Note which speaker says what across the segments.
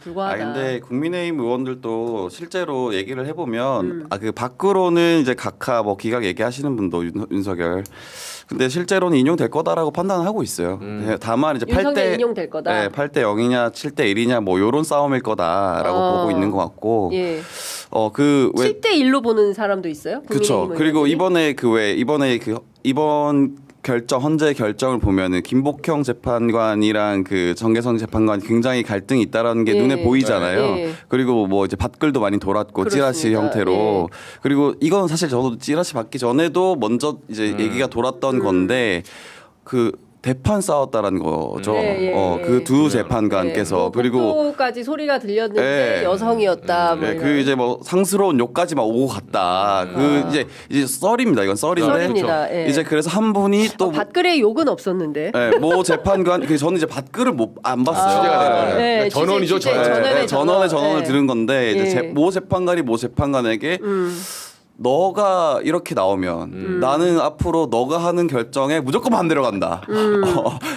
Speaker 1: 불과하다.
Speaker 2: 근데 국민의힘 의원들도 실제로 얘기를 해보면 그 밖으로는 이제 각하 뭐 기각 얘기하시는 분도 윤석열. 근데 실제로는 인용될 거다라고 판단을 하고 있어요. 다만 이제
Speaker 1: 윤석열
Speaker 2: 8대
Speaker 1: 인용될 거다.
Speaker 2: 네, 8대 0이냐 7대 1이냐 뭐 요런 싸움일 거다라고 보고 있는 것 같고.
Speaker 1: 예.
Speaker 2: 그 왜
Speaker 1: 7대 1로 보는 사람도 있어요?
Speaker 2: 그렇죠. 그리고 이번에 이번 결정 헌재 결정을 보면은 김복형 재판관이랑 그 정계성 재판관이 굉장히 갈등이 있다라는 게 눈에 보이잖아요.
Speaker 1: 예.
Speaker 2: 그리고 뭐 이제 밭글도 많이 돌았고
Speaker 1: 그렇습니다.
Speaker 2: 찌라시 형태로.
Speaker 1: 예.
Speaker 2: 그리고 이건 사실 저도 찌라시 받기 전에도 먼저 이제 얘기가 돌았던 건데 그 대판 싸웠다라는 거죠. 그 두 재판관께서 그리고
Speaker 1: 복도까지 소리가 들렸는데
Speaker 2: 예.
Speaker 1: 여성이었다. 뭐
Speaker 2: 그 이제 뭐 상스러운 욕까지 막 오고 갔다. 그 이제 썰입니다. 이건 썰인데.
Speaker 1: 썰입니다. 예.
Speaker 2: 이제 그래서 한 분이 또
Speaker 1: 밭글의 욕은 없었는데.
Speaker 2: 모 재판관 저는 이제 밭글을 안 봤어요.
Speaker 1: 네,
Speaker 3: 전원이죠,
Speaker 1: 전원의
Speaker 2: 전원을 들은 건데 이제
Speaker 1: 예.
Speaker 2: 모 재판관에게 너가 이렇게 나오면 나는 앞으로 너가 하는 결정에 무조건 반대로 간다.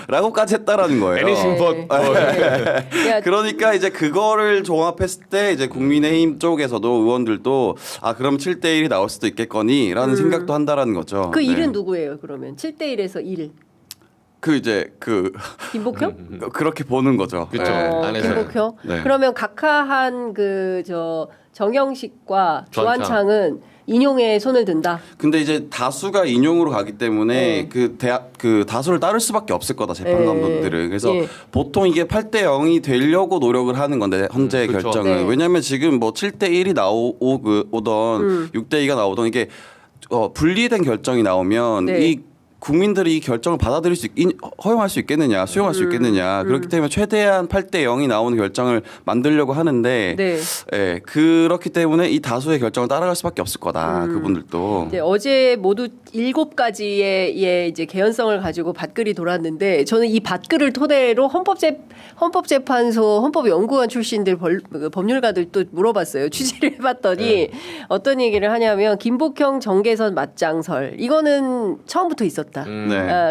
Speaker 2: 라고까지 했다라는 거예요.
Speaker 3: Anything but.
Speaker 2: 그러니까 이제 그거를 종합했을 때 이제 국민의힘 쪽에서도 의원들도 그럼 7대 1이 나올 수도 있겠거니라는 생각도 한다라는 거죠.
Speaker 1: 그 일은 누구예요? 그러면 7대 1에서 1. 김복형?
Speaker 2: 그렇게 보는 거죠.
Speaker 3: 그렇죠. 안에서.
Speaker 1: 김복형.
Speaker 2: 네.
Speaker 1: 그러면 각하한 정영식과 주한창은 인용에 손을 든다.
Speaker 2: 근데 이제 다수가 인용으로 가기 때문에 그 다수를 따를 수밖에 없을 거다 재판관분들은. 그래서 보통 이게 8대 0이 되려고 노력을 하는 건데 헌재
Speaker 3: 그렇죠.
Speaker 2: 결정은.
Speaker 1: 네.
Speaker 2: 왜냐하면 지금 뭐 7대 1이 나오던 6대 2가 나오던 이게 분리된 결정이 나오면 이 국민들이 이 결정을 받아들일 허용할 수 있겠느냐, 수용할 수 있겠느냐. 그렇기 때문에 최대한 8대 0이 나오는 결정을 만들려고 하는데, 그렇기 때문에 이 다수의 결정을 따라갈 수밖에 없을 거다. 그분들도.
Speaker 1: 어제 모두 7가지의 이제 개연성을 가지고 밭글이 돌았는데, 저는 이 밭글을 토대로 헌법재판소 헌법연구원 출신들 법률가들 또 물어봤어요. 취재를 해봤더니 어떤 얘기를 하냐면 김복형 정계선 맞장설 이거는 처음부터 있었다.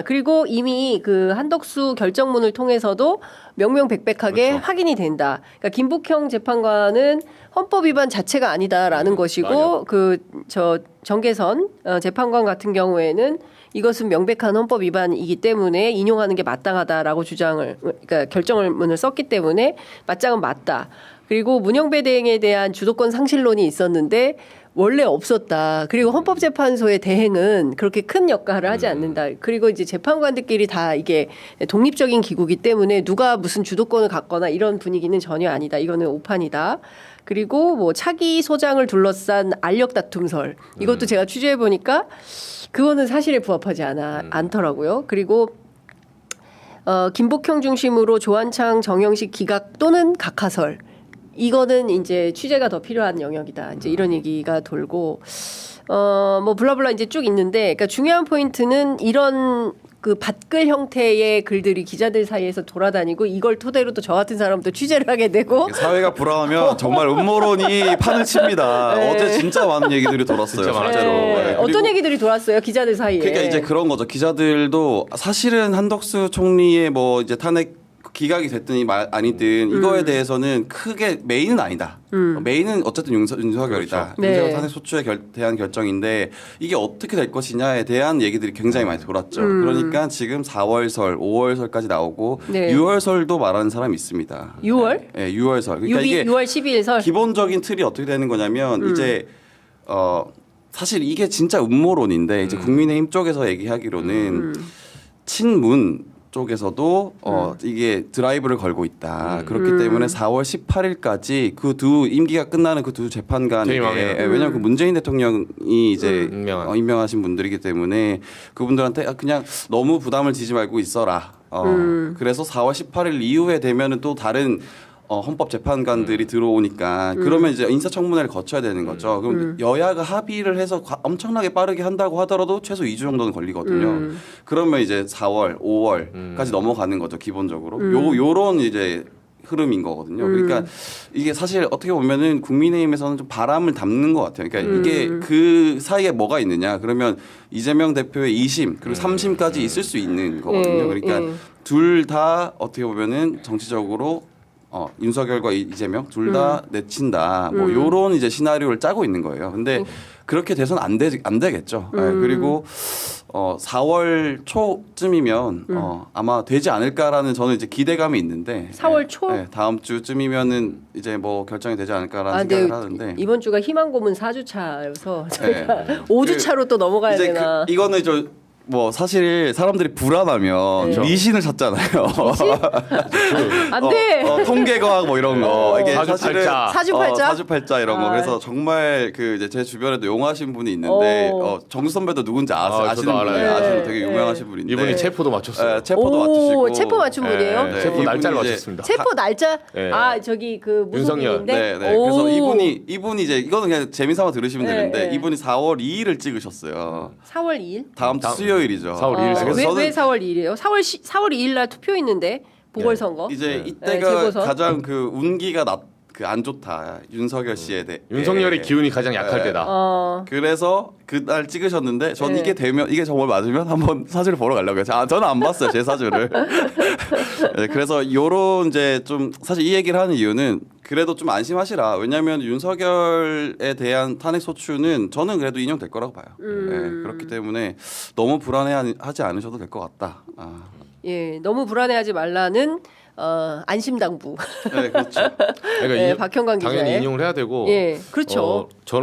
Speaker 1: 그리고 이미 그 한덕수 결정문을 통해서도 명명백백하게 확인이 된다. 그러니까 김복형 재판관은 헌법 위반 자체가 아니다라는 것이고 정계선 재판관 같은 경우에는 이것은 명백한 헌법 위반이기 때문에 인용하는 게 마땅하다라고 그러니까 결정문을 썼기 때문에 맞장은 맞다. 그리고 문영배 대행에 대한 주도권 상실론이 있었는데 원래 없었다. 그리고 헌법재판소의 대행은 그렇게 큰 역할을 하지 않는다. 그리고 이제 재판관들끼리 다 이게 독립적인 기구이기 때문에 누가 무슨 주도권을 갖거나 이런 분위기는 전혀 아니다. 이거는 오판이다. 그리고 뭐 차기 소장을 둘러싼 알력 다툼설 이것도 제가 취재해 보니까 그거는 사실에 부합하지 않더라고요. 그리고 김복형 중심으로 조한창, 정영식 기각 또는 각하설 이거는 이제 취재가 더 필요한 영역이다. 이제 이런 얘기가 돌고 뭐 블라블라 이제 쭉 있는데, 그러니까 중요한 포인트는 이런 그 밭글 형태의 글들이 기자들 사이에서 돌아다니고 이걸 토대로 또 저 같은 사람도 취재를 하게 되고
Speaker 2: 사회가 불안하면 정말 음모론이 판을 칩니다. 어제 진짜 많은 얘기들이 돌았어요. 실제로.
Speaker 1: 어떤 얘기들이 돌았어요 기자들 사이에.
Speaker 2: 그러니까 이제 그런 거죠. 기자들도 사실은 한덕수 총리의 뭐 이제 탄핵 기각이 됐든 아니든 이거에 대해서는 크게 메인은 아니다. 메인은 어쨌든 윤석열이다.
Speaker 1: 그렇죠.
Speaker 2: 윤석열 탄핵 소추에 대한 결정인데 이게 어떻게 될 것이냐에 대한 얘기들이 굉장히 많이 돌았죠. 그러니까 지금 4월설, 5월설까지 나오고 6월설도 말하는 사람이 있습니다.
Speaker 1: 6월?
Speaker 2: 네, 6월설. 그러니까 이게
Speaker 1: 6월 12일설.
Speaker 2: 기본적인 틀이 어떻게 되는 거냐면 이제 사실 이게 진짜 음모론인데 이제 국민의힘 쪽에서 얘기하기로는 친문 쪽에서도 이게 드라이브를 걸고 있다. 그렇기 때문에 4월 18일까지 그 두 임기가 끝나는 그 두 재판관에게 왜냐하면 그 문재인 대통령이 이제 임명하신 분들이기 때문에 그분들한테 그냥 너무 부담을 지지 말고 있어라. 그래서 4월 18일 이후에 되면은 또 다른 헌법재판관들이 들어오니까 그러면 이제 인사청문회를 거쳐야 되는 거죠. 그럼 여야가 합의를 해서 엄청나게 빠르게 한다고 하더라도 최소 2주 정도는 걸리거든요. 그러면 이제 4월, 5월까지 넘어가는 거죠. 기본적으로. 요런 이제 흐름인 거거든요. 그러니까 이게 사실 어떻게 보면은 국민의힘에서는 좀 바람을 담는 것 같아요. 그러니까 이게 그 사이에 뭐가 있느냐. 그러면 이재명 대표의 2심 그리고 3심까지 있을 수 있는 거거든요. 그러니까 둘 다 어떻게 보면은 정치적으로 윤석열과 이재명 둘 다 내친다. 뭐 요런 이제 시나리오를 짜고 있는 거예요. 근데 그렇게 돼서는 안 되겠죠. 네, 그리고 4월 초쯤이면 아마 되지 않을까라는 저는 이제 기대감이 있는데
Speaker 1: 4월 초?
Speaker 2: 네, 다음 주쯤이면은 이제 뭐 결정이 되지 않을까라는
Speaker 1: 네.
Speaker 2: 생각을 하는데
Speaker 1: 이번 주가 희망 고문 4주차여서 저희가
Speaker 2: 네.
Speaker 1: 5주차로 또 넘어가야
Speaker 2: 이제
Speaker 1: 되나.
Speaker 2: 이거는 뭐 사실 사람들이 불안하면
Speaker 1: 네.
Speaker 2: 미신을 찾잖아요.
Speaker 1: 안 돼.
Speaker 2: 통계과학 뭐 이런 거 이게
Speaker 3: 사주팔자.
Speaker 1: 사주팔자?
Speaker 2: 사주팔자 이런 거. 그래서 정말 그 이제 제 주변에도 용하신 분이 있는데 정수 선배도 누군지 아시는
Speaker 3: 저도
Speaker 2: 분이
Speaker 3: 알아요.
Speaker 2: 아시는
Speaker 1: 네.
Speaker 2: 되게 유명하신 분인데
Speaker 3: 이분이 체포도 맞췄어요.
Speaker 2: 체포도 맞추시고
Speaker 1: 체포 맞춘 분이에요?
Speaker 2: 네,
Speaker 3: 체포
Speaker 2: 이분이
Speaker 3: 날짜를
Speaker 2: 이제
Speaker 3: 맞췄습니다.
Speaker 1: 체포 날짜?
Speaker 3: 네.
Speaker 1: 저기 그
Speaker 3: 윤석열.
Speaker 1: 무속인인데.
Speaker 2: 네. 그래서 이분이 이제 이거는 그냥 재미삼아 들으시면
Speaker 1: 네,
Speaker 2: 되는데
Speaker 1: 네.
Speaker 2: 이분이 4월 2일을 찍으셨어요.
Speaker 1: 4월 2일?
Speaker 2: 다음 수요일이죠.
Speaker 3: 4월 2일.
Speaker 2: 그래서
Speaker 1: 왜
Speaker 2: 저는
Speaker 1: 4월 2일이에요? 4월 2일 날 투표 있는데 보궐선거.
Speaker 2: 이제
Speaker 1: 네,
Speaker 2: 이때가
Speaker 1: 재보선.
Speaker 2: 가장 그 운기가 그 안 좋다 윤석열 씨에 대해
Speaker 3: 윤석열의 기운이 가장 약할
Speaker 2: 네.
Speaker 3: 때다.
Speaker 2: 그래서 그날 찍으셨는데 전
Speaker 1: 네.
Speaker 2: 이게 정말 맞으면 한번 사주를 보러 가려고요. 저는 안 봤어요 제 사주를. 네, 그래서 요런 이제 좀 사실 이 얘기를 하는 이유는 그래도 좀 안심하시라. 왜냐하면 윤석열에 대한 탄핵 소추는 저는 그래도 인용될 거라고 봐요. 네, 그렇기 때문에 너무 불안해하지 않으셔도 될 것 같다.
Speaker 1: 예, 너무 불안해하지 말라는 안심당부.
Speaker 2: 네, 그렇죠.
Speaker 3: 그러니까
Speaker 1: 네, 박형광 기자의.
Speaker 3: 당연히 인용을 해야 되고.
Speaker 1: 예, 그렇죠.
Speaker 3: 저는